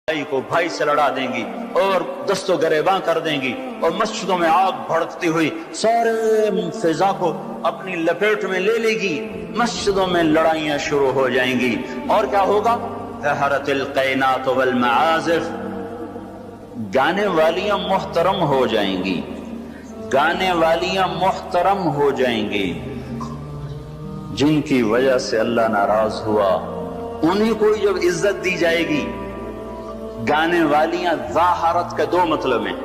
بھائی کو بھائی سے لڑا دیں گی اور دست و گریباں کر دیں گی اور مسجدوں میں آگ بھڑکتی ہوئی سارے فضا کو اپنی لپیٹ میں لے لے گی، مسجدوں میں لڑائیاں شروع ہو جائیں گی، اور کیا ہوگا؟ ظہرت القینات والمعازف، گانے والیاں محترم ہو جائیں گی، گانے والیاں محترم ہو جائیں گی، جن کی وجہ سے اللہ ناراض ہوا انہیں کو جب عزت دی جائے گی۔ گانے والیاں ظاہرت کے دو مطلب ہیں،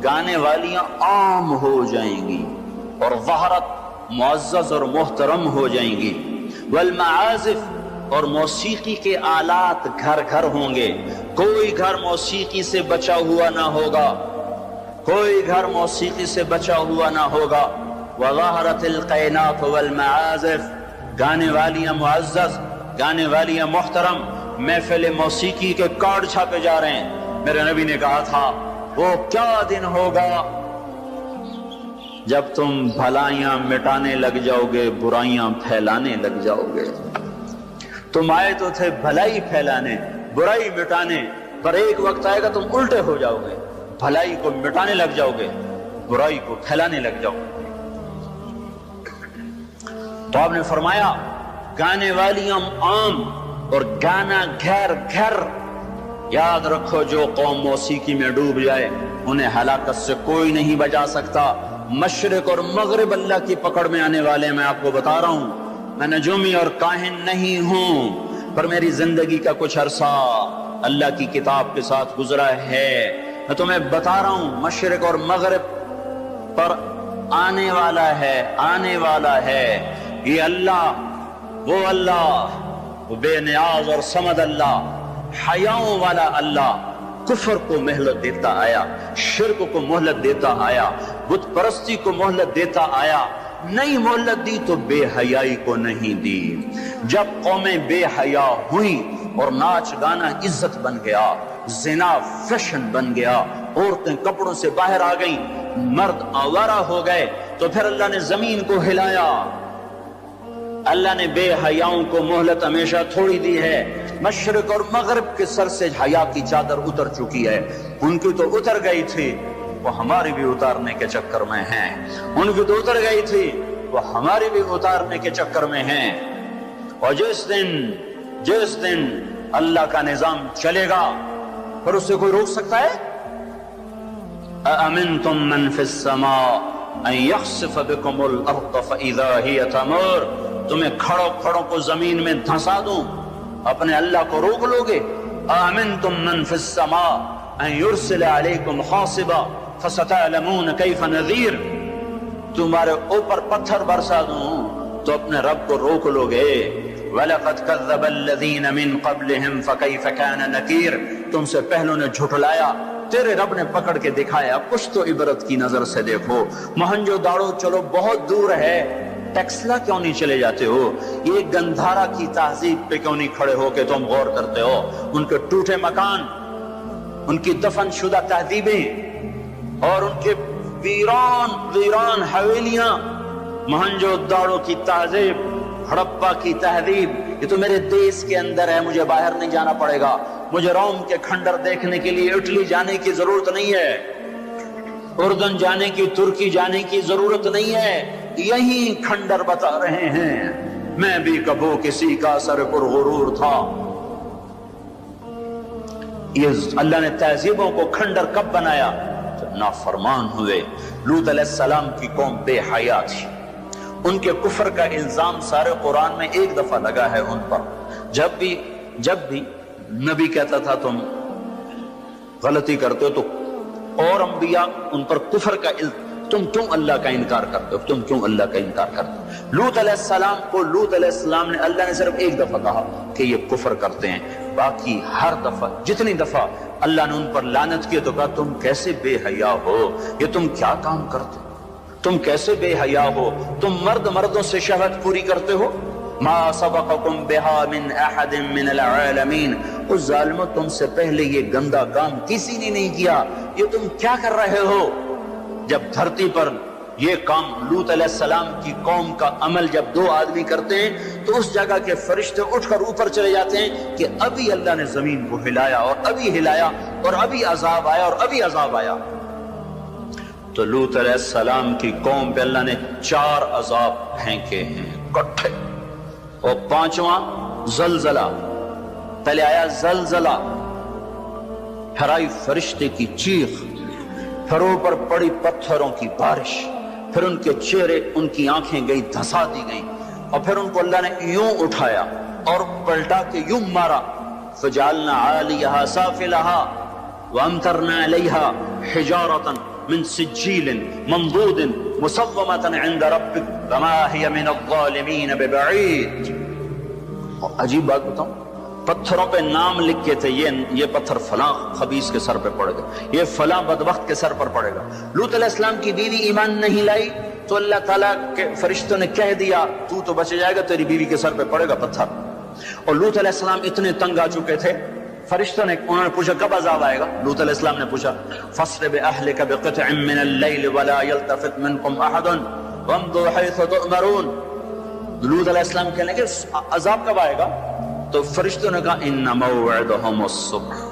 گانے والیاں عام ہو جائیں گی اور ظاہرت معزز اور محترم ہو جائیں گی۔ والمعازف، اور موسیقی کے آلات گھر گھر ہوں گے، کوئی گھر موسیقی سے بچا ہوا نہ ہوگا، کوئی گھر موسیقی سے بچا ہوا نہ ہوگا۔ وظہرت القینات والمعازف، گانے والیاں معزز، گانے والیاں محترم۔ محفل موسیقی کے کارڈ چھاپے جا رہے ہیں۔ میرے نبی نے کہا تھا وہ کیا دن ہوگا جب تم بھلائیاں مٹانے لگ جاؤ گے، برائیاں پھیلانے لگ جاؤ گے۔ تم آئے تو تھے بھلائی پھیلانے، برائی مٹانے، پر ایک وقت آئے گا تم الٹے ہو جاؤ گے، بھلائی کو مٹانے لگ جاؤ گے، برائی کو پھیلانے لگ جاؤ گے۔ تو آپ نے فرمایا گانے والیاں عام اور گانا گھر گھر۔ یاد رکھو جو قوم موسیقی میں ڈوب جائے انہیں ہلاکت سے کوئی نہیں بچا سکتا۔ مشرق اور مغرب اللہ کی پکڑ میں آنے والے، میں آپ کو بتا رہا ہوں، میں نجومی اور کاہن نہیں ہوں، پر میری زندگی کا کچھ عرصہ اللہ کی کتاب کے ساتھ گزرا ہے۔ میں تمہیں بتا رہا ہوں مشرق اور مغرب پر آنے والا ہے، آنے والا ہے یہ اللہ، وہ اللہ، وہ بے نیاز اور صمد اللہ، حیاؤں والا اللہ، کفر کو مہلت دیتا آیا، شرک کو مہلت دیتا آیا، بت پرستی کو مہلت دیتا آیا۔ نہیں مہلت دی تو بے حیائی کو نہیں دی۔ جب قومیں بے حیا ہوئیں اور ناچ گانا عزت بن گیا، زنا فیشن بن گیا، عورتیں کپڑوں سے باہر آ گئیں، مرد آوارہ ہو گئے، تو پھر اللہ نے زمین کو ہلایا۔ اللہ نے بے حیاؤں کو مہلت ہمیشہ تھوڑی دی ہے۔ مشرق اور مغرب کے سر سے حیا کی چادر اتر چکی ہے، ان کی تو اتر گئی تھی، وہ ہماری بھی اتارنے کے چکر میں ہیں، ان کی تو اتر گئی تھی، وہ ہماری بھی اتارنے کے چکر میں ہیں۔ اور جس دن اللہ کا نظام چلے گا پھر اسے کوئی روک سکتا ہے؟ أَأَمِنْتُمْ مَنْ فِي السَّمَاءِ أَنْ يَخْسِفَ بِكُمُ الْأَرْضَ فَإِذَا هِيَ تَمُورُ، تمہیں کھڑوں کو زمین میں دھنسا دوں، اپنے اللہ کو روک لو گے؟ أَأَمِنْتُمْ مَنْ فِي السَّمَاءِ أَنْ يُرْسِلَ عَلَيْكُمْ حَاصِبًا فَسَتَعْلَمُونَ كَيْفَ نَذِيرٌ، تمہارے اوپر پتھر برسا دوں تو اپنے رب کو روک لو گے؟ وَلَقَدْ كَذَّبَ الَّذِينَ مِنْ قَبْلِهِمْ فَكَيْفَ كَانَ نَكِيرٌ، تم سے پہلوں نے جھٹلایا، تیرے رب نے پکڑ کے دکھایا، کچھ تو عبرت کی نظر سے دیکھو۔ مہنجو داڑو چلو بہت دور ہے، ٹیکسلا کیوں نہیں چلے جاتے ہو؟ یہ گندھارا کی تہذیب پہ کیوں نہیں کھڑے ہو کہ تم غور کرتے ہو؟ ان کے ٹوٹے مکان، ان کی دفن شدہ تہذیبیں اور ان کے ویران حویلیاں، مہنجو داڑو کی تہذیب، ہڑپا کی تہذیب، یہ تو میرے دیش کے اندر ہے، مجھے باہر نہیں جانا پڑے گا، مجھے روم کے کھنڈر دیکھنے کے لیے اٹلی جانے کی ضرورت نہیں ہے، اردن جانے کی، ترکی جانے کی ضرورت نہیں ہے، یہی کھنڈر بتا رہے ہیں۔ میں بھی کبھی کسی کا سر پر غرور تھا۔ یہ اللہ نے تہذیبوں کو کھنڈر کب بنایا؟ جب نافرمان ہوئے۔ لوط علیہ السلام کی قوم بے حیا تھی، ان کے کفر کا الزام سارے قرآن میں ایک دفعہ لگا ہے ان پر۔ جب بھی نبی کہتا تھا تم غلطی کرتے ہو تو اور انبیاء ان پر کفر کا تم کیوں اللہ کا انکار کرتے ہو، تم کیوں اللہ کا انکار کرتے ہو؟ لوط علیہ السلام کو لوط علیہ السلام نے، اللہ نے صرف ایک دفعہ کہا کہ یہ کفر کرتے ہیں، باقی ہر دفعہ جتنی دفعہ اللہ نے ان پر لعنت کی تو کہا تم کیسے بے حیا ہو، یہ تم کیا کام کرتے ہو، تم کیسے بے حیا ہو، تم مردوں سے شہوت پوری کرتے ہو۔ ما سبقکم بہا من احد من العالمین، اس ظالموں تم سے پہلے یہ گندا کام کسی نے نہیں کیا، یہ تم کیا کر رہے ہو؟ جب دھرتی پر یہ کام لوط علیہ السلام کی قوم کا عمل جب دو آدمی کرتے ہیں تو اس جگہ کے فرشتے اٹھ کر اوپر چلے جاتے ہیں کہ ابھی اللہ نے زمین کو ہلایا اور ابھی ہلایا اور ابھی عذاب آیا اور ابھی عذاب آیا. تو لوط علیہ السلام کی قوم پہ اللہ نے 4 عذاب پھینکے ہیں کٹھے. اور 5واں زلزلہ. پہلے آیا زلزلہ، پھر آئی فرشتے کی چیخ، پھر اوپر پڑی پتھروں کی بارش، پھر ان کے چہرے، ان کی آنکھیں گئی دھسا دی گئیں، اور پھر ان کو اللہ نے یوں اٹھایا اور پلٹا کے یوں مارا. فجعلنا عالیہا سافلہا وامطرنا علیہا حجارۃ من سجیل منضود مسومۃ عند ربک وما ہی من الظالمین ببعید. عجیب بات بتاؤں، پتھروں پہ نام لکھ کے تھے، یہ پتھر فلاں خبیث کے سر پہ پڑے گا، یہ فلاں بدبخت کے سر پر پڑے گا. لوط علیہ السلام کی بیوی ایمان نہیں لائی تو اللہ تعالیٰ کے فرشتوں نے کہہ دیا تو بچ جائے گا، تیری بیوی کے سر پہ پڑے گا پتھر. اور لوط علیہ السلام اتنے تنگ آ چکے تھے، فرشتوں نے انہوں نے پوچھا کب عذاب آئے گا؟ لوط علیہ السلام نے پوچھا فَاسْرِ بِأَهْلِكَ بِقِطْعٍ مِّنَ اللَّيْلِ وَلَا يَلْتَفِتْ مِنْكُمْ أَحَدٌ وَامْضُوا حَيْثُ تُؤْمَرُونَ. لوط علیہ السلام کہنے لگے عذاب کب آئے گا؟ تو فرشتوں نے کہا ان موعدہم الصبح.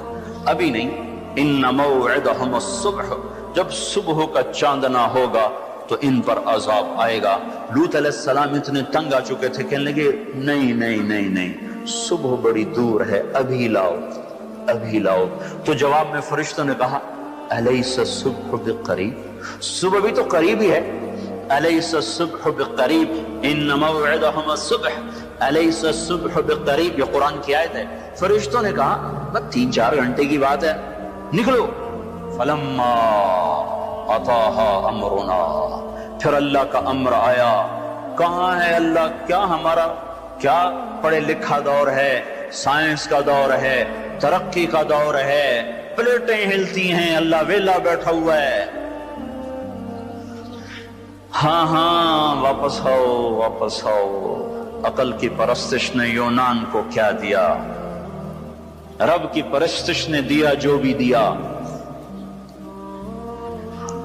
ابھی نہیں، ان موعدہم الصبح، جب صبح کا چاندنا ہوگا تو ان پر عذاب آئے گا. لوط علیہ السلام اتنے تنگ آ چکے تھے، کہنے لگے نہیں نہیں نہیں نہیں، صبح بڑی دور ہے، ابھی لاؤ ابھی لاؤ. تو جواب میں فرشتوں نے کہا الیس الصبح بقریب، صبح بھی تو قریب ہی ہے. الیس الصبح بقریب ان موعدہم الصبح الیس الصبح بقریب، یہ قرآن کی آیت ہے. فرشتوں نے کہا بس 3-4 گھنٹے کی بات ہے، نکلو. فلما اتاہا امرنا، پھر اللہ کا امر آیا. کہاں ہے اللہ؟ کیا ہمارا کیا پڑھے لکھا دور ہے، سائنس کا دور ہے، ترقی کا دور ہے، پلیٹیں ہلتی ہیں، اللہ ویلا بیٹھا ہوا ہے. ہاں واپس آؤ واپس آؤ. عقل کی پرستش نے یونان کو کیا دیا، رب کی پرستش نے دیا جو بھی دیا.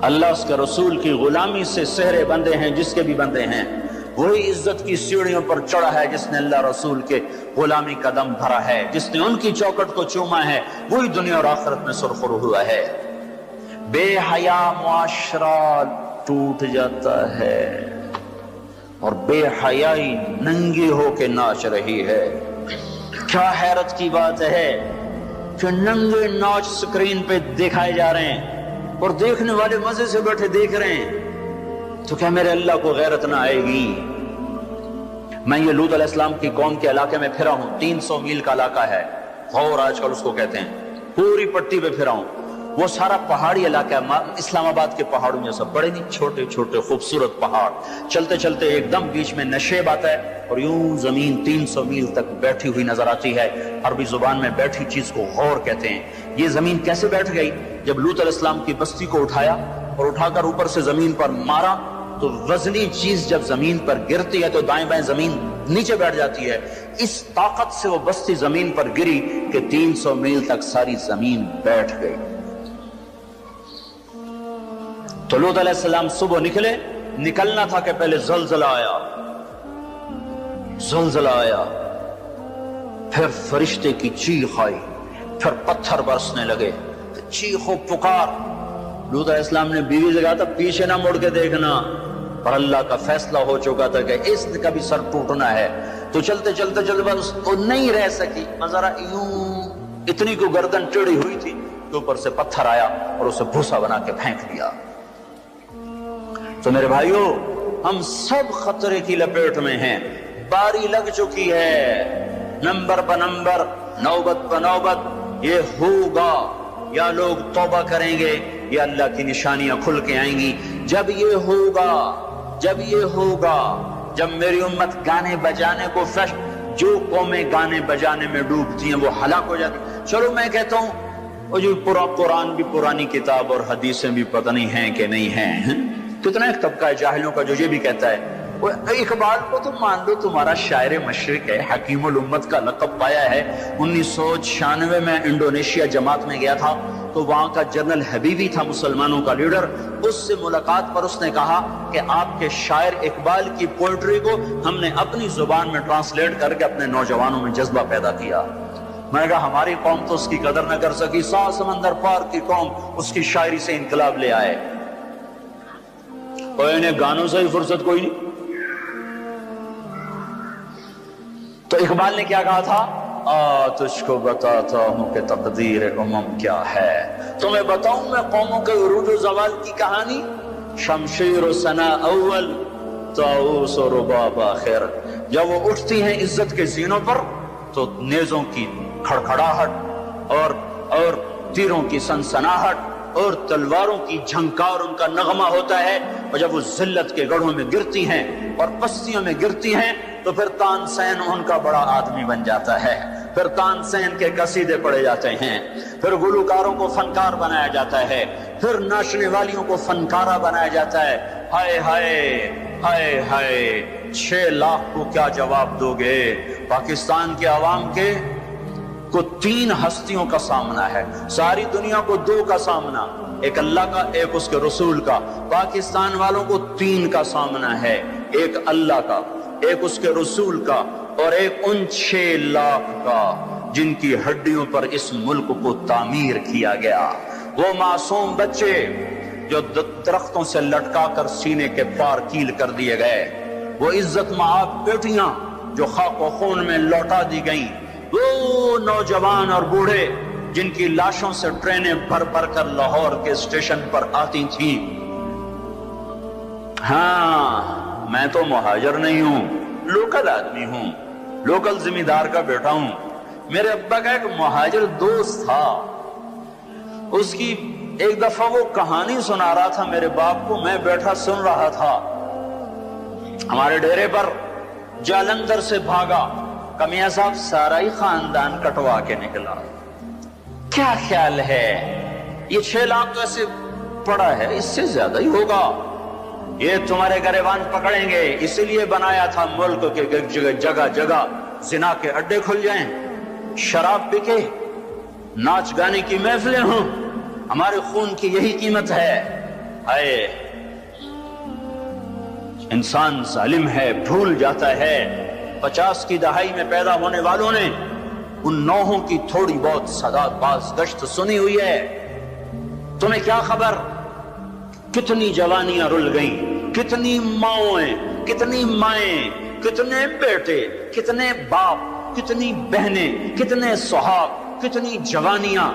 اللہ اس کے رسول کی غلامی سے سہرے بندے ہیں، جس کے بھی بندے ہیں. وہی عزت کی سیڑھیوں پر چڑھا ہے جس نے اللہ رسول کے غلامی کا دم بھرا ہے، جس نے ان کی چوکٹ کو چوما ہے، وہی دنیا اور آخرت میں سرخرو ہوا ہے. بے حیا معاشرہ ٹوٹ جاتا ہے اور بے حیائی ننگی ہو کے ناچ رہی ہے. کیا حیرت کی بات ہے کہ ننگے ناچ سکرین پہ دکھائے جا رہے ہیں اور دیکھنے والے مزے سے بیٹھے دیکھ رہے ہیں. تو کیا میرے اللہ کو غیرت نہ آئے گی؟ میں یہ لوط علیہ السلام کی قوم کے علاقے میں پھرا ہوں، 300 میل کا علاقہ ہے، غور آج کل اس کو کہتے ہیں. پوری پٹی پہ پھرا ہوں. وہ سارا پہاڑی علاقہ ہے، اسلام آباد کے پہاڑوں میں سب بڑے نہیں، چھوٹے چھوٹے خوبصورت پہاڑ. چلتے چلتے ایک دم بیچ میں نشیب آتا ہے اور یوں زمین 300 میل تک بیٹھی ہوئی نظر آتی ہے. عربی زبان میں بیٹھی چیز کو غور کہتے ہیں. یہ زمین کیسے بیٹھ گئی؟ جب لوط علیہ السلام کی بستی کو اٹھایا اور اٹھا کر اوپر سے زمین پر مارا تو وزنی چیز جب زمین پر گرتی ہے تو دائیں بائیں زمین نیچے بیٹھ جاتی ہے. اس طاقت سے وہ بستی زمین پر گری کہ 300 میل تک ساری زمین بیٹھ گئی. تو لوط علیہ السلام صبح نکلے، نکلنا تھا کہ پہلے زلزلہ آیا، زلزلہ آیا، پھر فرشتے کی چیخ آئی، پھر پتھر برسنے لگے، چیخ و پکار. لوط علیہ السلام نے بیوی سے کہا تھا پیچھے نہ مڑ کے دیکھنا، پر اللہ کا فیصلہ ہو چکا تھا کہ اس کا بھی سر ٹوٹنا ہے. تو چلتے چلتے چلتے بس وہ نہیں رہ سکی، ذرا یوں اتنی کو گردن ٹیڑھی ہوئی تھی کہ اوپر سے پتھر آیا اور اسے بھوسا بنا کے پھینک دیا. تو میرے بھائیو، ہم سب خطرے کی لپیٹ میں ہیں، باری لگ چکی ہے، نمبر بہ نمبر، نوبت بہ نوبت. یہ ہوگا، یا لوگ توبہ کریں گے یا اللہ کی نشانیاں کھل کے آئیں گی. جب یہ ہوگا، جب یہ ہوگا، جب میری امت گانے بجانے کو جو قومیں گانے بجانے میں ڈوبتی ہیں وہ ہلاک ہو جاتی. چلو میں کہتا ہوں وہ جو قرآن بھی پرانی کتاب اور حدیثیں بھی پتہ نہیں ہیں کہ نہیں ہیں. کتنا ایک طبقہ ہے جاہلوں کا جو یہ بھی کہتا ہے اقبال کو تو مان لو تمہارا شاعر مشرق ہے، حکیم الامت کا لقب پایا ہے۔ 1996 میں انڈونیشیا جماعت میں گیا تھا تو وہاں کا جنرل حبیبی تھا مسلمانوں کا لیڈر، اس سے ملاقات پر اس نے کہا کہ آپ کے شاعر اقبال کی پوئٹری کو ہم نے اپنی زبان میں ٹرانسلیٹ کر کے اپنے نوجوانوں میں جذبہ پیدا کیا۔ میں نے کہا ہماری قوم تو اس کی قدر نہ کر سکی، 100 سمندر پار کی قوم اس کی شاعری سے انقلاب لے آئے، اور انہیں گانوں سے ہی فرصت کوئی نہیں۔ تو اقبال نے کیا کہا تھا؟ تجھ کو بتاتا ہوں کہ تقدیر امم کیا ہے، تمہیں بتاؤں میں قوموں کے عروج و زوال کی کہانی، شمشیر و ثنا اول طاؤس و رباب آخر۔ جب وہ اٹھتی ہیں عزت کے زینوں پر تو نیزوں کی کھڑکھڑاہٹ اور تیروں کی سنسناہٹ اور تلواروں کی جھنکار ان کا نغمہ ہوتا ہے، اور جب وہ ذلت کے گڑھوں میں گرتی ہیں اور پستیوں میں گرتی ہیں تو پھر تان سین ان کا بڑا آدمی بن جاتا ہے، پھر تان سین کے قصیدے پڑھے جاتے ہیں، پھر گلوکاروں کو فنکار بنایا جاتا ہے، پھر ناچنے والیوں کو فنکارہ بنایا جاتا ہے۔ ہائے ہائے ہائے ہائے، 6 لاکھ کو کیا جواب دو گے؟ پاکستان کے عوام کے کو 3 ہستیوں کا سامنا ہے، ساری دنیا کو 2 کا سامنا، ایک اللہ کا ایک اس کے رسول کا، پاکستان والوں کو 3 کا سامنا ہے، ایک اللہ کا، ایک اس کے رسول کا، اور ایک ان 6 لاکھ کا جن کی ہڈیوں پر اس ملک کو تعمیر کیا گیا۔ وہ معصوم بچے جو درختوں سے لٹکا کر سینے کے پار کیل کر دیے گئے، وہ عزت مآب بیٹیاں جو خاک و خون میں لوٹا دی گئیں، وہ نوجوان اور بوڑھے جن کی لاشوں سے ٹرینیں بھر بھر کر لاہور کے اسٹیشن پر آتی تھیں۔ ہاں، میں تو مہاجر نہیں ہوں، لوکل آدمی ہوں، لوکل زمیندار کا بیٹا ہوں۔ میرے ابا کا ایک مہاجر دوست تھا، اس کی ایک دفعہ وہ کہانی سنا رہا تھا میرے باپ کو، میں بیٹھا سن رہا تھا۔ ہمارے ڈیرے پر جالندھر سے بھاگا، کمیاں صاحب سارا ہی خاندان کٹوا کے نکلا۔ کیا خیال ہے یہ 6 لاکھ تو ایسے پڑا ہے، اس سے زیادہ ہی ہوگا، یہ تمہارے گریبان پکڑیں گے، اسی لیے بنایا تھا ملک کے جگہ جگہ زنا کے اڈے کھل جائیں، شراب بکے، ناچ گانے کی محفلیں ہوں، ہمارے خون کی یہی قیمت ہے۔ ہائے، انسان ظالم ہے، بھول جاتا ہے۔ 50 کی دہائی میں پیدا ہونے والوں نے ان نوحوں کی تھوڑی بہت سداد باز گشت سنی ہوئی ہے۔ تمہیں کیا خبر کتنی جوانیاں رل گئیں، کتنی ماؤں، کتنی مائیں، کتنے بیٹے، کتنے باپ، کتنی بہنیں، کتنے سہاگ، کتنی جوانیاں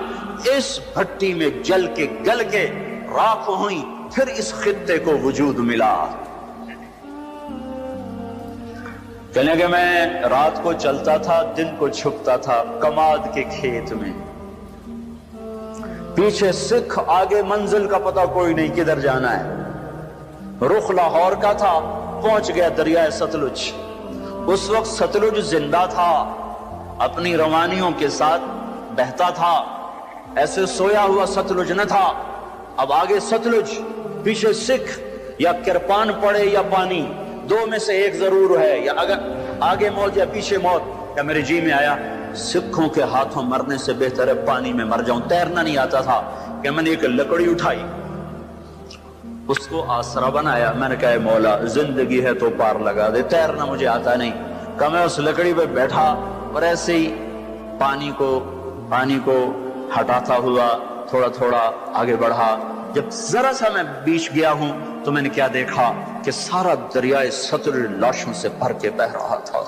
اس بھٹی میں جل کے گل کے راکھ ہوئیں، پھر اس خطے کو وجود ملا۔ کہنے کہ میں رات کو چلتا تھا، دن کو چھپتا تھا کماد کے کھیت میں، پیچھے سکھ، آگے منزل کا پتہ کوئی نہیں کدھر جانا ہے۔ رخ لاہور کا تھا، پہنچ گیا دریائے ستلج۔ اس وقت ستلج زندہ تھا، اپنی روانیوں کے ساتھ بہتا تھا، ایسے سویا ہوا ستلج نہ تھا۔ اب آگے ستلج، پیچھے سکھ، یا کرپان پڑے یا پانی، 2 میں سے ایک ضرور ہے، یا اگر آگے موت یا پیچھے موت۔ کیا میرے جی میں آیا سکھوں کے ہاتھوں مرنے سے بہتر ہے پانی میں مر جاؤں۔ تیرنا نہیں آتا تھا کہ میں نے ایک لکڑی اٹھائی، اس کو آسرا بنایا، میں نے کہا اے مولا زندگی ہے تو پار لگا دے، تیرنا مجھے آتا نہیں۔ کہ میں اس لکڑی پہ بیٹھا اور ایسے ہی پانی کو ہٹاتا ہوا تھوڑا تھوڑا آگے بڑھا۔ جب ذرا سا میں بیچ گیا ہوں تو میں نے کیا دیکھا کہ سارا دریائے ستلج لاشوں سے بھر کے بہ رہا تھا۔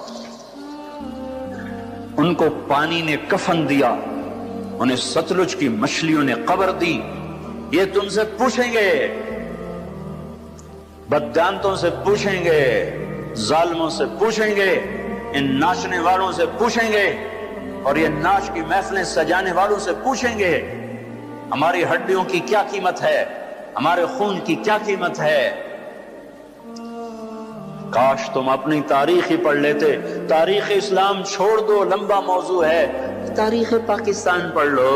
ان کو پانی نے کفن دیا، انہیں ستلج کی مچھلیوں نے قبر دی۔ یہ تم سے پوچھیں گے، بددانتوں سے پوچھیں گے، ظالموں سے پوچھیں گے، ان ناچنے والوں سے پوچھیں گے، اور یہ ناچ کی محفلیں سجانے والوں سے پوچھیں گے ہماری ہڈیوں کی کیا قیمت ہے، ہمارے خون کی کیا قیمت ہے۔ کاش تم اپنی تاریخ ہی پڑھ لیتے۔ تاریخ اسلام چھوڑ دو، لمبا موضوع ہے، تاریخ پاکستان پڑھ لو،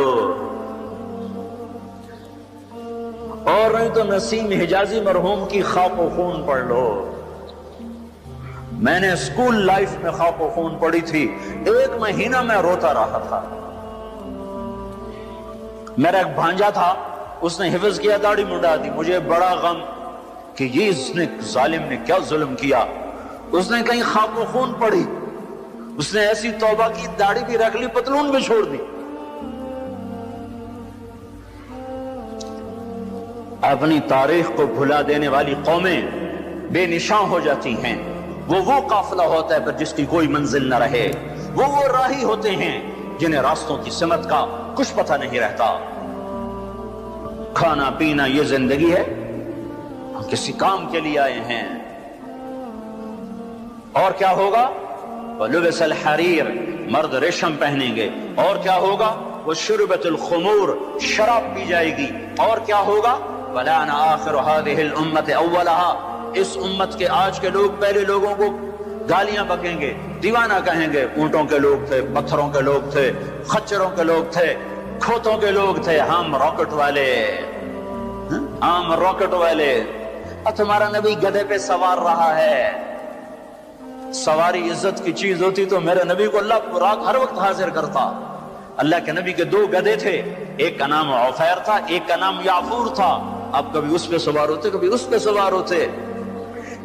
اور نہیں تو نسیم حجازی مرحوم کی خاک و خون پڑھ لو۔ میں نے اسکول لائف میں خاک و خون پڑی تھی، 1 مہینہ میں روتا رہا تھا۔ میرا ایک بھانجا تھا، اس نے حفظ کیا، داڑھی منڈا دی، مجھے بڑا غم کہ یہ اس نے ظالم نے کیا ظلم کیا۔ اس نے کہیں خاک و خون پڑی، اس نے ایسی توبہ کی، داڑھی بھی رکھ لی، پتلون بھی چھوڑ دی۔ اپنی تاریخ کو بھلا دینے والی قومیں بے نشان ہو جاتی ہیں۔ وہ قافلہ ہوتا ہے پر جس کی کوئی منزل نہ رہے، وہ راہی ہوتے ہیں جنہیں راستوں کی سمت کا کچھ پتہ نہیں رہتا۔ کھانا پینا یہ زندگی ہے، ہم کسی کام کے لیے آئے ہیں۔ اور کیا ہوگا؟ وَلُبِسَ الْحَرِيرُ، مرد ریشم پہنیں گے۔ اور کیا ہوگا؟ وَشُرِبَتِ الْخُمُورُ، شراب پی جائے گی۔ اور کیا ہوگا؟ وَلَعَنَ آخِرُ هَذِهِ الْأُمَّةِ أَوَّلَهَا، اس امت کے آج کے لوگ پہلے لوگوں کو گالیاں بکیں گے، دیوانہ کہیں گے۔ اونٹوں کے لوگ تھے، پتھروں کے لوگ تھے، خچروں کے لوگ تھے، کھوتوں کے لوگ تھے، ہم راکٹ والے، ہم راکٹ والے۔ اور تمہارا نبی گدھے پہ سوار رہا ہے۔ سواری عزت کی چیز ہوتی تو میرے نبی کو اللہ رات ہر وقت حاضر کرتا۔ اللہ کے نبی کے 2 گدھے تھے، ایک کا نام عفیر تھا، ایک کا نام یعفور تھا۔ اب کبھی اس پہ سوار ہوتے، کبھی اس پہ سوار ہوتے۔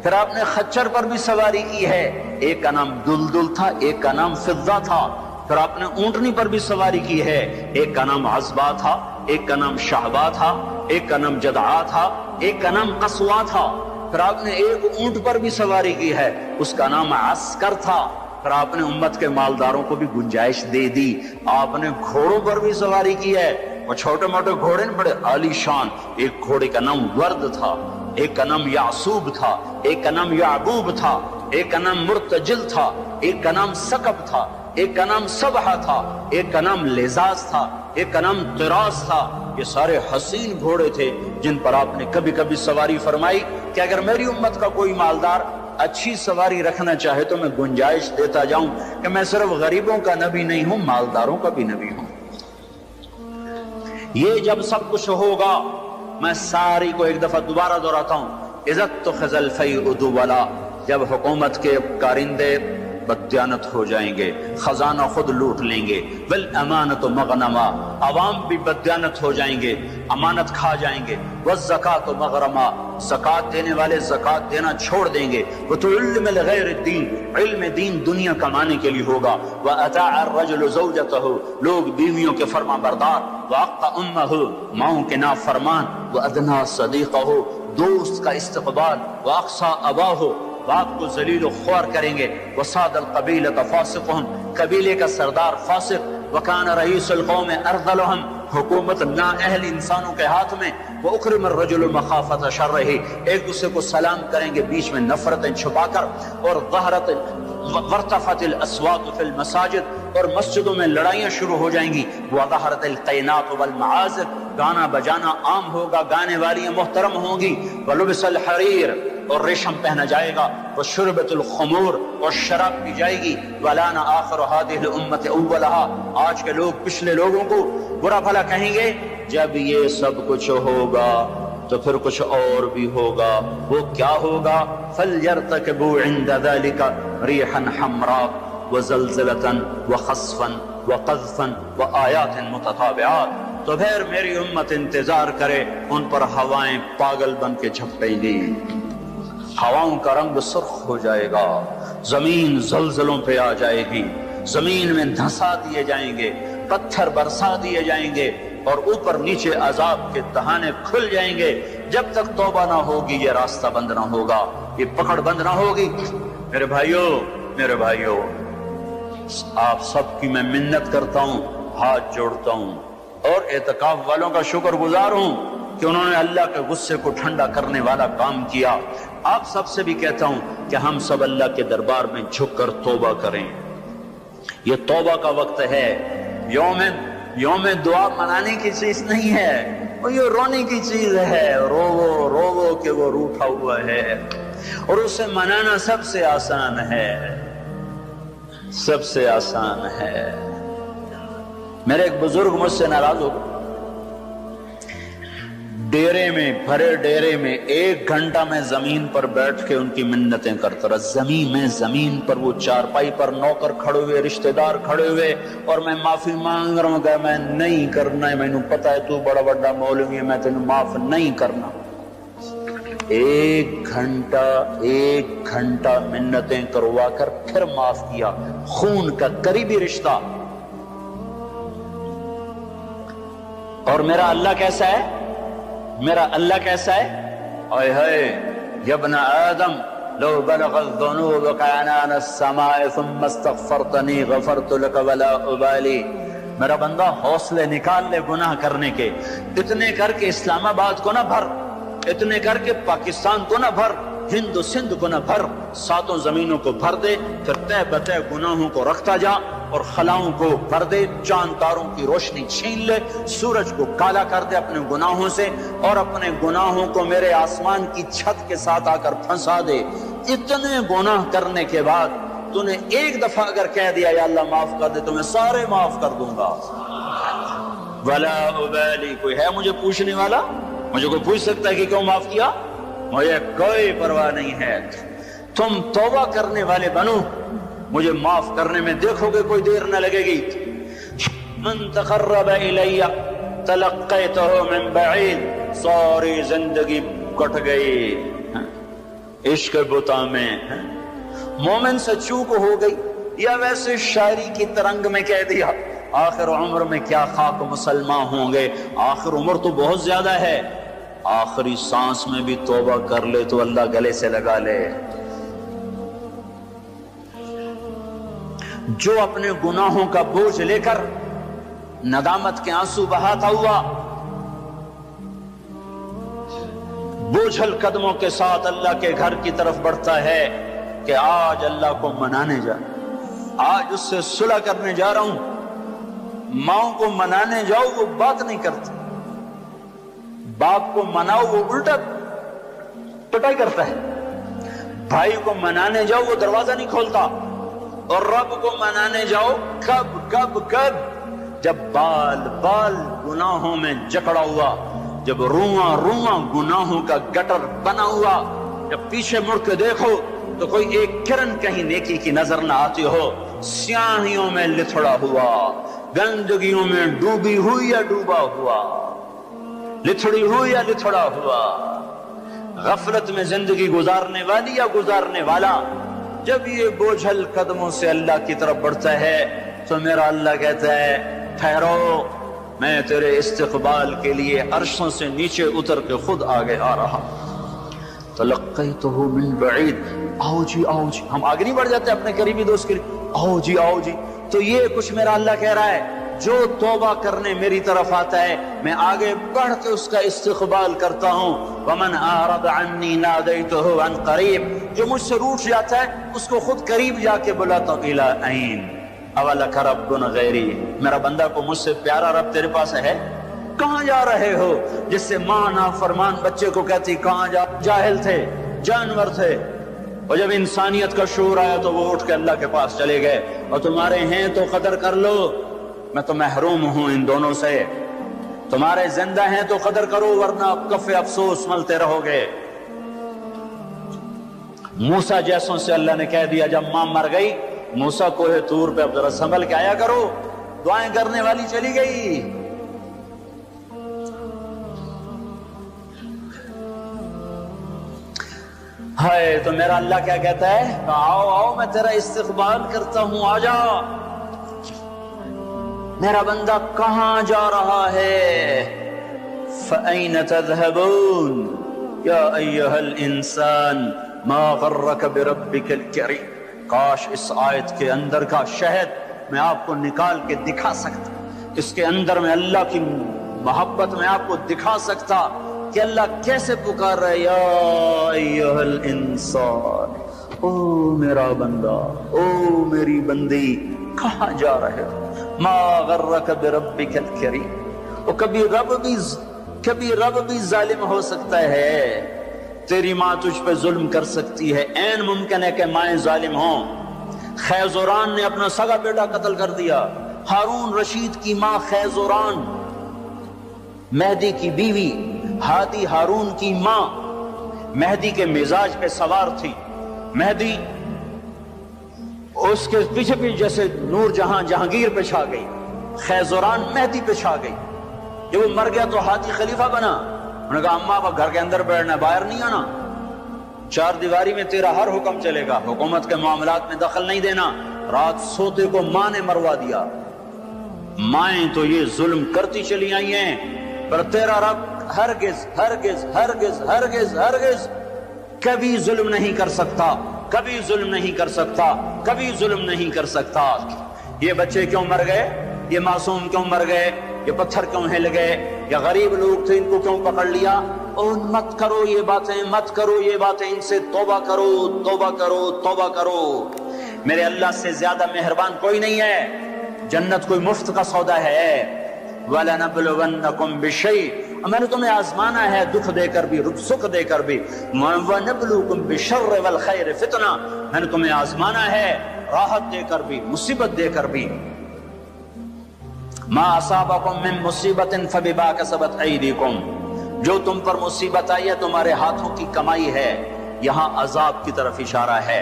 پھر آپ نے خچر پر بھی سواری کی ہے، ایک کا نام دلدل تھا، ایک کا نام فضہ تھا۔ پھر آپ نے اونٹنی پر بھی سواری کی ہے، ایک کا نام عزبا تھا، ایک کا نام شہبا تھا، ایک کا نام جدعا تھا، ایک کا نام قصوا تھا۔ پھر آپ نے ایک اونٹ پر بھی سواری کی ہے، اس کا نام عسکر تھا۔ پھر آپ نے امت کے مالداروں کو بھی گنجائش دے دی۔ آپ نے گھوڑوں پر بھی سواری کی ہے، وہ چھوٹے موٹے گھوڑے بڑے عالی شان۔ ایک گھوڑے کا نام ورد تھا، ایک کا نام یعصوب تھا، ایک کا نام یعبوب تھا، ایک کا نام مرتجل تھا، ایک کا نام سکب تھا، ایک کا نام سبحہ تھا، ایک کا نام لزاز تھا، ایک کا نام طراز تھا۔ یہ سارے حسین گھوڑے تھے جن پر آپ نے کبھی کبھی سواری فرمائی کہ اگر میری امت کا کوئی مالدار اچھی سواری رکھنا چاہے تو میں گنجائش دیتا جاؤں کہ میں صرف غریبوں کا نبی نہیں ہوں، مالداروں کا بھی نبی ہوں۔ یہ جب سب کچھ ہوگا، میں ساری کو ایک دفعہ دوبارہ دہراتا ہوں، اِذَا اتُّخِذَ الْفَيْءُ دُوَلًا، جب حکومت کے کارندے بددیانت ہو جائیں گے، خزانہ خود لوٹ لیں گے، وَالْأَمَانَةُ مَغْنَمًا، عوام بھی بددیانت ہو جائیں گے، امانت کھا جائیں گے، وَالزَّكَاةُ مَغْرَمًا، زکوٰۃ دینے والے زکوٰۃ دینا چھوڑ دیں گے، وَتُعِلِّمَ لِغَيْرِ الدِّينِ، علم دین دنیا کمانے کے لیے ہوگا، وَأَطَاعَ الرَّجُلُ زَوْجَتَهُ، لوگ بیویوں کے فرما بردار، وَأَقَّ أُمَّهُ، ماؤں کے نافرمان، وَأَدْنَىٰ صَدِيقَهُ، دوست کا استقبال، وَأَقْصَىٰ أَبَاهُ، باپ کو ذلیل و خوار کریں گے، وَصَادَ الْقَبِيلَةَ فَاسِقُهُمْ، قبیلے کا سردار فاسق، وَكَانَ رَئِيسُ الْقَوْمِ أَرْذَلُهُمْ، حکومت نااہل انسانوں کے ہاتھ میں، وَأُكْرِمَ الرَّجُلُ مَخَافَةَ شَرِّهِ، ایک دوسرے کو سلام کریں گے بیچ میں نفرتیں چھپا کر، اور وَارْتَفَعَتِ الْأَصْوَاتُ فِي الْمَسَاجِدِ، اور مسجدوں میں لڑائیاں شروع ہو جائیں گی، وَظَهَرَتِ الْقَيْنَاتُ وَالْمَعَازِفُ، گانا بجانا عام ہوگا، گانے والیاں محترم ہوں گی، وَلُبِسَ الْحَرِيرُ، اور ریشم پہنا جائے گا، وَشُرْبَتِ الْخُمُورُ، اور شراب پی جائے گی، وَلَعَنَ آخِرُ هَذِهِ الْأُمَّةِ أَوَّلَهَا، آج کے لوگ پچھلے لوگوں کو برا بھلا کہیں گے۔ جب یہ سب کچھ ہوگا تو پھر کچھ اور بھی ہوگا، وہ کیا ہوگا؟ فَلْيَرْتَكِبُوا عِنْدَ ذَلِكَ رِيحًا حَمْرَاءَ وَزَلْزَلَةً وَخَسْفًا وَقَذْفًا وَآيَاتٍ مُتَتَابِعَاتٍ، تو پھر میری امت انتظار کرے، ان پر ہوائیں پاگل بن کے جھپٹیں گی، ہواؤں کا رنگ سرخ ہو جائے گا، زمین زلزلوں پہ آ جائے گی، زمین میں دھسا دیے جائیں گے، پتھر برسا دیے جائیں گے، اور اوپر نیچے عذاب کے دہانے کھل جائیں گے۔ جب تک توبہ نہ ہوگی یہ راستہ بند نہ ہوگا، یہ پکڑ بند نہ ہوگی۔ میرے بھائیوں، آپ سب کی میں منت کرتا ہوں، ہاتھ جوڑتا ہوں، اور اعتکاف والوں کا شکر گزار ہوں کہ انہوں نے اللہ کے غصے کو ٹھنڈا کرنے والا کام کیا۔ آپ سب سے بھی کہتا ہوں کہ ہم سب اللہ کے دربار میں جھک کر توبہ کریں۔ یہ توبہ کا وقت ہے، یوم دعا منانے کی چیز نہیں ہے، وہ یہ رونے کی چیز ہے، رو کہ وہ روٹھا ہوا ہے، اور اسے منانا سب سے آسان ہے، سب سے آسان ہے۔ میرے ایک بزرگ مجھ سے ناراض ہو گئے، ڈیرے میں, بھرے ڈیرے میں 1 گھنٹہ میں زمین پر بیٹھ کے ان کی منتیں کرتا رہا. زمین پر وہ چارپائی پر نوکر کھڑے ہوئے, رشتہ دار کھڑے ہوئے, اور میں معافی مانگ رہا ہوں کہ میں نہیں کرنا ہے, میں نے پتا ہے تو بڑا بڑا مولوی ہے, میں تینوں معاف نہیں کرنا. 1 گھنٹہ منتیں کروا کر پھر معاف کیا. خون کا قریبی رشتہ. اور میرا اللہ کیسا ہے, میرا اللہ کیسا ہے؟ اے ہے یا ابن آدم لو بلغ الذنوب عنان السماء ثم استغفرتنی غفرت لك ولا ابالی. میرا بندہ حوصلے نکال لے گناہ کرنے کے. اتنے کر کے اسلام آباد کو نہ بھر, اتنے کر کے پاکستان کو نہ بھر, ہند و سندھ کو نہ بھر, 7 زمینوں کو بھر دے. پھر تہ بتہ گناہوں کو رکھتا جا اور خلاؤں کو بھر دے. چاند تاروں کی روشنی چھین لے, سورج کو کالا کر دے اپنے گناہوں سے, اور اپنے گناہوں کو میرے آسمان کی چھت کے ساتھ آ کر پھنسا دے. اتنے گناہ کرنے کے بعد تو نے 1 دفعہ اگر کہہ دیا یا اللہ معاف کر دے تو میں سارے معاف کر دوں گا. ولا ابالی. کوئی ہے مجھے پوچھنے والا؟ مجھے کوئی پوچھ سکتا ہے کہ کیوں معاف کیا؟ مجھے کوئی پرواہ نہیں ہے. تم توبہ کرنے والے بنو, مجھے معاف کرنے میں دیکھو گے کوئی دیر نہ لگے گی. من تقرب الی تلقیتہ من بعید. ساری زندگی کٹ گئی عشق بتا میں. مومن سے چوک ہو گئی, یا ویسے شاعری کی ترنگ میں کہہ دیا آخر عمر میں کیا خاک مسلمان ہوں گے. آخر عمر تو بہت زیادہ ہے, آخری سانس میں بھی توبہ کر لے تو اللہ گلے سے لگا لے. جو اپنے گناہوں کا بوجھ لے کر ندامت کے آنسو بہاتا ہوا بوجھل قدموں کے ساتھ اللہ کے گھر کی طرف بڑھتا ہے کہ آج اللہ کو منانے جا, آج اس سے صلح کرنے جا رہا ہوں. ماں کو منانے جاؤ وہ بات نہیں کرتی, باپ کو مناؤ وہ الٹا پٹائی کرتا ہے, بھائی کو منانے جاؤ وہ دروازہ نہیں کھولتا, اور رب کو منانے جاؤ کب جب بال بال گناہوں میں جکڑا ہوا, جب رواں گناہوں کا گٹر بنا ہوا, جب پیچھے مڑ کے دیکھو تو کوئی ایک کرن کہیں نیکی کی نظر نہ آتی ہو. سیاہیوں میں لتھڑا ہوا, گندگیوں میں ڈوبی ہوئی یا ڈوبا ہوا, لتھڑی ہوئی یا لتھڑا ہوا, غفلت میں زندگی گزارنے والی یا گزارنے والا, جب یہ بوجھل قدموں سے اللہ کی طرف بڑھتا ہے تو میرا اللہ کہتا ہے ٹھہرو, میں تیرے استقبال کے لیے عرشوں سے نیچے اتر کے خود آگے آ رہا. تلقیتہ من بعید. آؤ جی آؤ جی, ہم آگے نہیں بڑھ جاتے اپنے قریبی دوست کے لیے, آؤ جی آؤ جی. تو یہ کچھ میرا اللہ کہہ رہا ہے, جو توبہ کرنے میری طرف آتا ہے میں آگے بڑھ کے اس کا استقبال کرتا ہوں. ومن اعرض عنی نادیتہ عن قریب. جو مجھ سے روٹ جاتا ہے اس کو خود قریب جا کے بلاتا ہوں. الی عین اولک رب غیری. میرا بندہ کو مجھ سے پیارا رب تیرے پاس ہے؟ کہاں جا رہے ہو؟ جس سے ماں نافرمان بچے کو کہتی کہاں جا, جاہل تھے, جانور تھے, اور جب انسانیت کا شعور آیا تو وہ اٹھ کے اللہ کے پاس چلے گئے. اور تمہارے ہیں تو قدر کر لو, میں تو محروم ہوں ان دونوں سے. تمہارے زندہ ہیں تو قدر کرو ورنہ کف افسوس ملتے رہو گے. موسیٰ جیسوں سے اللہ نے کہہ دیا جب ماں مر گئی, موسیٰ کوہ طور پہ اب ذرا سنبھل کے آیا کرو, دعائیں کرنے والی چلی گئی. ہائے, تو میرا اللہ کیا کہتا ہے, آؤ آؤ میں تیرا استقبال کرتا ہوں, آ جا. میرا بندہ کہاں جا رہا ہے؟ فَأَيْنَ تَذْهَبُونَ يَا أَيُّهَا الْإِنسَانِ مَا غَرَّكَ بِرَبِّكَ الْكَرِيمِ. کاش اس آیت کے اندر کا شہد میں آپ کو نکال کے دکھا سکتا, اس کے اندر میں اللہ کی محبت میں آپ کو دکھا سکتا کہ اللہ کیسے پکار رہا ہے, یا ایھا الانسان, او میرا بندہ, او میری بندی, کہاں جا رہے ہو؟ ما غرک بربک الکریم. اور کبھی رب بھی ظالم ہو سکتا ہے. تیری ماں تجھ پہ ظلم کر سکتی ہے, عین ممکن ہے کہ مائیں ظالم ہوں. خیزوران نے اپنا سگا بیٹا قتل کر دیا. ہارون رشید کی ماں خیزوران, مہدی کی بیوی, ہادی ہارون کی ماں مہدی کے مزاج پہ سوار تھی. مہدی اس کے پیچھے پیچھے جیسے نور جہاں جہانگیر پہ چھا گئی، خیزران مہدی پہ چھا گئی. جب وہ مر گیا تو ہاتھی خلیفہ بنا. انہوں نے کہا اماں اب گھر کے اندر بیٹھنا ہے، باہر نہیں آنا، چار دیواری میں تیرا ہر حکم چلے گا، حکومت کے معاملات میں دخل نہیں دینا. رات سوتے کو ماں نے مروا دیا. مائیں تو یہ ظلم کرتی چلی آئی ہیں، پر تیرا رب ہرگز ہرگز ہرگز ہرگز ہرگز کبھی ظلم نہیں کر سکتا، کبھی ظلم نہیں کر سکتا، کبھی ظلم نہیں کر سکتا. یہ بچے کیوں مر گئے؟ یہ معصوم کیوں مر گئے؟ یہ پتھر کیوں ہل گئے؟ یا غریب لوگ تھے ان کو کیوں پکڑ لیا؟ اور مت کرو یہ باتیں، مت کرو یہ باتیں، ان سے توبہ کرو، توبہ کرو، توبہ کرو. میرے اللہ سے زیادہ مہربان کوئی نہیں ہے. جنت کوئی مفت کا سودا ہے. وَلَنَبْلُوَنَّكُمْ بِشَيْءٍ، میں نے تمہیں آزمانا ہے دکھ دے کر بھی، سکھ دے کر بھی. وَنَبْلُوكُمْ بِالشَّرِّ وَالْخَيْرِ فِتْنَةً، میں نے تمہیں آزمانا ہے راحت دے کر بھی، مصیبت دے کر بھی. مَا أَصَابَكُم مِّن مُّصِيبَةٍ فَبِمَا كَسَبَتْ أَيْدِيكُمْ، جو تم پر مصیبت آئی ہے تمہارے ہاتھوں کی کمائی ہے. یہاں عذاب کی طرف اشارہ ہے،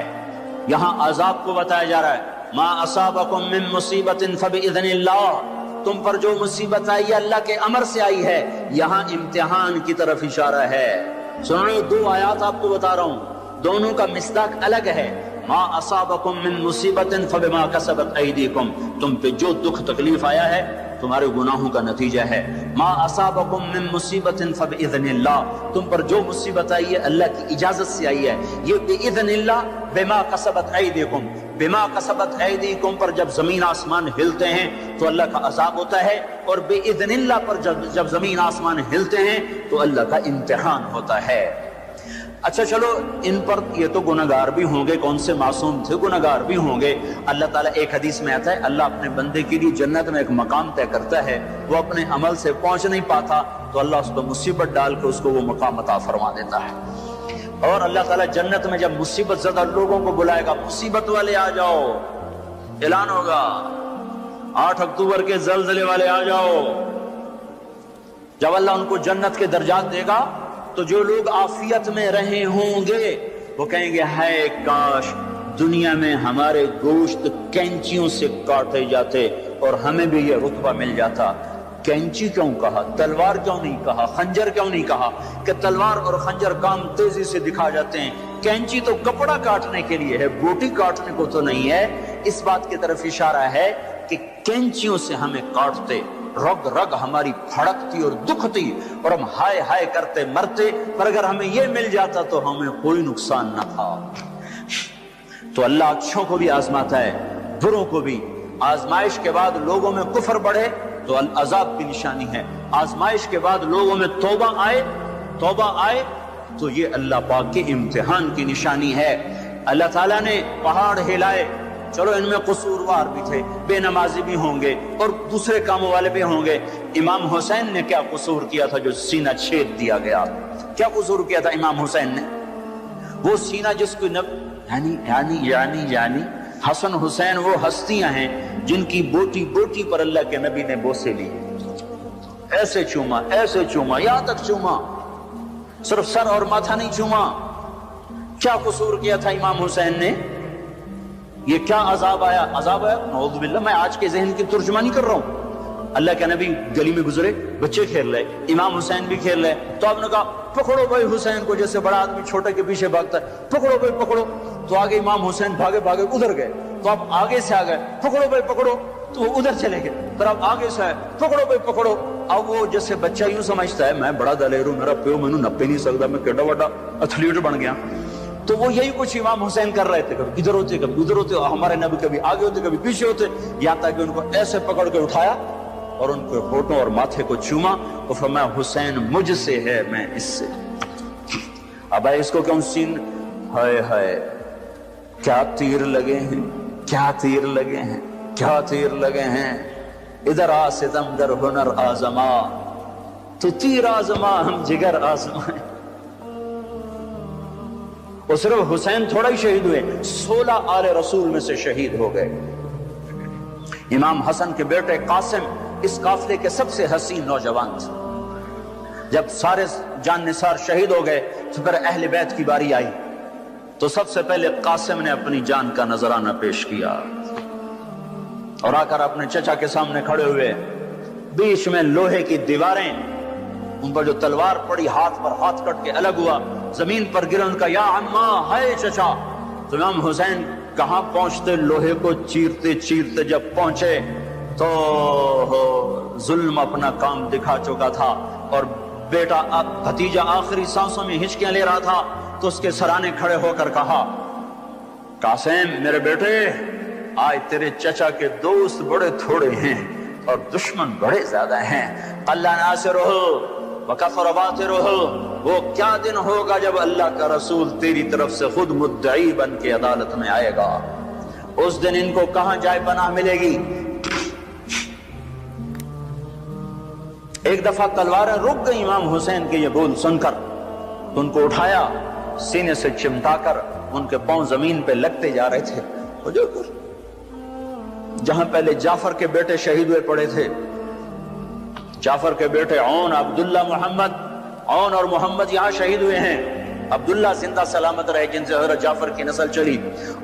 یہاں عذاب کو بتایا جا رہا ہے. مَا أَصَابَكُم مِّن مُّصِيبَةٍ فَبِإِذْنِ اللَّهِ، تم پر جو مصیبت آئی ہے اللہ کے امر سے آئی ہے. یہاں امتحان کی طرف اشارہ ہے. سنو دو آیات آپ کو بتا رہا ہوں، دونوں کا مصداق الگ ہے. ما اصابکم من مصیبت فبما کسبت ایدیکم، تم پہ جو دکھ تکلیف آیا ہے تمہارے گناہوں کا نتیجہ ہے. ما اصابکم من مصیبت فباذن اللہ، تم پر جو مصیبت آئی ہے اللہ کی اجازت سے آئی ہے. یہ باذن اللہ، بما کسبت ایدیکم، بما کسبت ایدیکم پر جب زمین آسمان ہلتے ہیں تو اللہ کا عذاب ہوتا ہے، اور باذن اللہ پر جب زمین آسمان ہلتے ہیں تو اللہ کا امتحان ہوتا ہے. اچھا چلو ان پر یہ تو گناہگار بھی ہوں گے، کون سے معصوم تھے، گناہگار بھی ہوں گے. اللہ تعالیٰ ایک حدیث میں آتا ہے اللہ اپنے بندے کے لیے جنت میں ایک مقام طے کرتا ہے، وہ اپنے عمل سے پہنچ نہیں پاتا تو اللہ اس کو مصیبت ڈال کے اس کو وہ مقام عطا فرما دیتا ہے. اور اللہ تعالیٰ جنت میں جب مصیبت زدہ لوگوں کو بلائے گا، مصیبت والے آ جاؤ، اعلان ہوگا 8 اکتوبر کے زلزلے والے آ جاؤ. جب اللہ ان کو جنت کے درجات دے گا تو جو لوگ عافیت میں رہے ہوں گے وہ کہیں گے ہائے کاش دنیا میں ہمارے گوشت کینچیوں سے کاٹے جاتے اور ہمیں بھی یہ رتبہ مل جاتا. کینچی کیوں کہا، تلوار کیوں نہیں کہا، خنجر کیوں نہیں کہا؟ کہ تلوار اور خنجر کام تیزی سے دکھا جاتے ہیں، کینچی تو کپڑا کاٹنے کے لیے ہے، بوٹی کاٹنے کو تو نہیں ہے. اس بات کی طرف اشارہ ہے کہ کینچیوں سے ہمیں کاٹتے، رگ رگ ہماری پھڑکتی اور دکھتی اور ہم ہائے ہائے کرتے مرتے، پر اگر ہمیں یہ مل جاتا تو ہمیں کوئی نقصان نہ تھا. تو اللہ اچھوں کو بھی آزماتا ہے، بروں کو بھی. آزمائش کے بعد لوگوں میں کفر بڑھے تو عذاب کی نشانی ہے، آزمائش کے بعد لوگوں میں توبہ آئے تو یہ اللہ پاک کے امتحان کی نشانی ہے. اللہ تعالیٰ نے پہاڑ ہلائے، چلو ان میں قصوروار بھی تھے، بے نمازی بھی ہوں گے اور دوسرے کاموں والے بھی ہوں گے. امام حسین نے کیا قصور کیا تھا جو سینہ چھید دیا گیا؟ کیا قصور کیا تھا امام حسین نے؟ وہ سینہ جس کو یعنی حسن حسین وہ ہستیاں ہیں جن کی بوٹی بوٹی پر اللہ کے نبی نے بوسے لی، ایسے چوما یہاں تک چوما، صرف سر اور ماتھا نہیں چوما. کیا قصور کیا تھا امام حسین نے؟ یہ کیا عذاب آیا نعوذ باللہ. میں آج کے ذہن کی ترجمانی کر رہا ہوں. اللہ کے نبی گلی میں گزرے، بچے کھیل رہے، امام حسین بھی کھیل رہے، تو آپ نے کہا پکڑو بھائی حسین کو، جیسے بڑا آدمی چھوٹے کے پیچھے بھاگتا ہے، پکڑو بھائی پکڑو. تو آگے امام حسین بھاگے ادھر گئے، تو آپ آگے سے آ گئے، پکڑو بھائی پکڑو، تو وہ ادھر چلے گئے. پھر آپ آگے سے آئے، پکڑو بھائی پکڑو. اب وہ جیسے بچہ یوں سمجھتا ہے میں بڑا دلیر ہوں، میرا پیو مینوں نپے نہیں سکتا، میں کیڈا بڑا ایتھلیٹ بن گیا. تو وہ یہی کچھ امام حسین کر رہے تھے، کبھی ادھر ہوتے کبھی ادھر ہوتے، ہمارے نبی کبھی آگے ہوتے کبھی پیچھے ہوتے، یہاں تک کہ ان کو ایسے پکڑ کے اٹھایا اور ان کے ہونٹوں اور ماتھے کو چوما اور فرمایا حسین مجھ سے ہے، میں اس سے. اب اس کو کیوں سین ہائے کیا تیر لگے ہیں، کیا تیر لگے ہیں، کیا تیر لگے ہیں. ادھر آ ستم در ہنر آزما، تو تیر آزما ہم جگر آزمائیں. وہ صرف حسین تھوڑا ہی شہید ہوئے، 16 آل رسول میں سے شہید ہو گئے. امام حسن کے بیٹے قاسم اس قافلے کے سب سے حسین نوجوان تھے. جب سارے جان نثار شہید ہو گئے تو پھر اہل بیت کی باری آئی، تو سب سے پہلے قاسم نے اپنی جان کا نذرانہ پیش کیا اور آ کر اپنے چچا کے سامنے کھڑے ہوئے، بیچ میں لوہے کی دیواریں، ان پر جو تلوار پڑی ہاتھ پر ہاتھ کٹ کے الگ ہوا، زمین پر گرا، ان کا یا عمّا، ہے چچا۔ تو امام حسین کہاں پہنچتے، لوہے کو چیرتے چیرتے جب پہنچے تو ظلم اپنا کام دکھا چکا تھا، اور بیٹا بھتیجا آخری سانسوں میں ہچکیاں لے رہا تھا، تو اس کے سرانے کھڑے ہو کر کہا، قاسم میرے بیٹے، آج تیرے چچا کے دوست بڑے تھوڑے ہیں اور دشمن بڑے زیادہ ہیں، اللہ ناصرہ وکفر باطرہ، وہ کیا دن ہوگا جب اللہ کا رسول تیری طرف سے خود مدعی بن کے عدالت میں آئے گا، اس دن ان کو کہاں جائے پناہ ملے گی۔ ایک دفعہ تلواریں رک گئی امام حسین کے یہ بول سن کر، ان کو اٹھایا، سینے سے چمٹا کر ان کے پاؤں زمین پہ لگتے جا رہے تھے، جہاں پہلے جعفر کے بیٹے شہید ہوئے پڑے تھے، جعفر کے بیٹے عون، عبداللہ، محمد، عون اور محمد یہاں شہید ہوئے ہیں، عبداللہ زندہ سلامت رہے جن سے حضرت جعفر کی نسل چلی،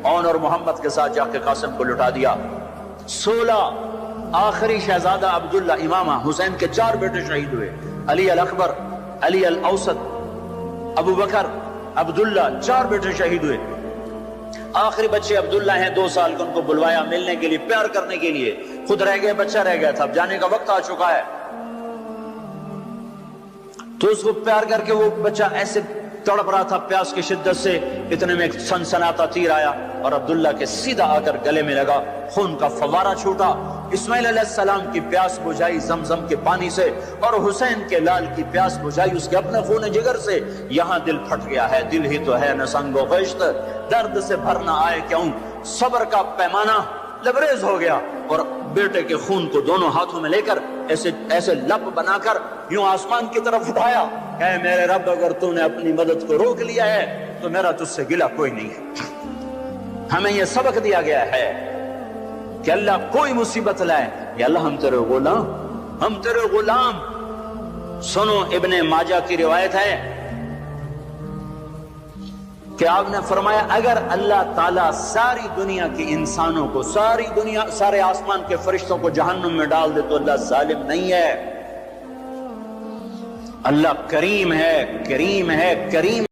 عون اور محمد کے ساتھ جا کے قاسم کو لٹا دیا۔ 16 آخری شہزادہ عبداللہ، امام حسین کے 4 بیٹے شہید ہوئے، علی الاکبر، علی الاوسط، ابو بکر، عبداللہ، 4 بیٹے شہید ہوئے۔ آخری بچے عبداللہ ہیں، 2 سال کا، ان کو بلوایا ملنے کے لیے، پیار کرنے کے لیے، خود رہ گئے، بچہ رہ گیا تھا، اب جانے کا وقت آ چکا ہے، تو اس کو پیار کر کے وہ بچہ ایسے تڑپ رہا تھا پیاس کی شدت سے، اتنے میں ایک سنسناتا تیر آیا اور عبداللہ کے سیدھا آ کر گلے میں لگا، خون کا فوارہ چھوٹا، اسماعیل علیہ السلام کی پیاس بجھائی زمزم کے پانی سے، اور حسین کے لال کی پیاس بجھائی اس کے اپنے خون جگر سے۔ یہاں دل پھٹ گیا ہے، دل ہی تو ہے نہ سنگ و خشت، درد سے بھرنا آئے کیوں، صبر کا پیمانہ لبریز ہو گیا، اور بیٹے کے خون کو دونوں ہاتھوں میں لے کر ایسے لب بنا کر یوں آسمان کی طرف اٹھایا، کہ میرے رب اگر تو نے اپنی مدد کو روک لیا ہے تو میرا تجھ سے گلہ کوئی نہیں ہے۔ ہمیں یہ سبق دیا گیا ہے کہ اللہ کوئی مصیبت لائے، یا اللہ ہم تیرے غلام، ہم تیرے غلام۔ سنو، ابن ماجہ کی روایت ہے کہ آپ نے فرمایا اگر اللہ تعالیٰ ساری دنیا کے انسانوں کو، ساری دنیا، سارے آسمان کے فرشتوں کو جہنم میں ڈال دے تو اللہ ظالم نہیں ہے، اللہ کریم ہے، کریم ہے، کریم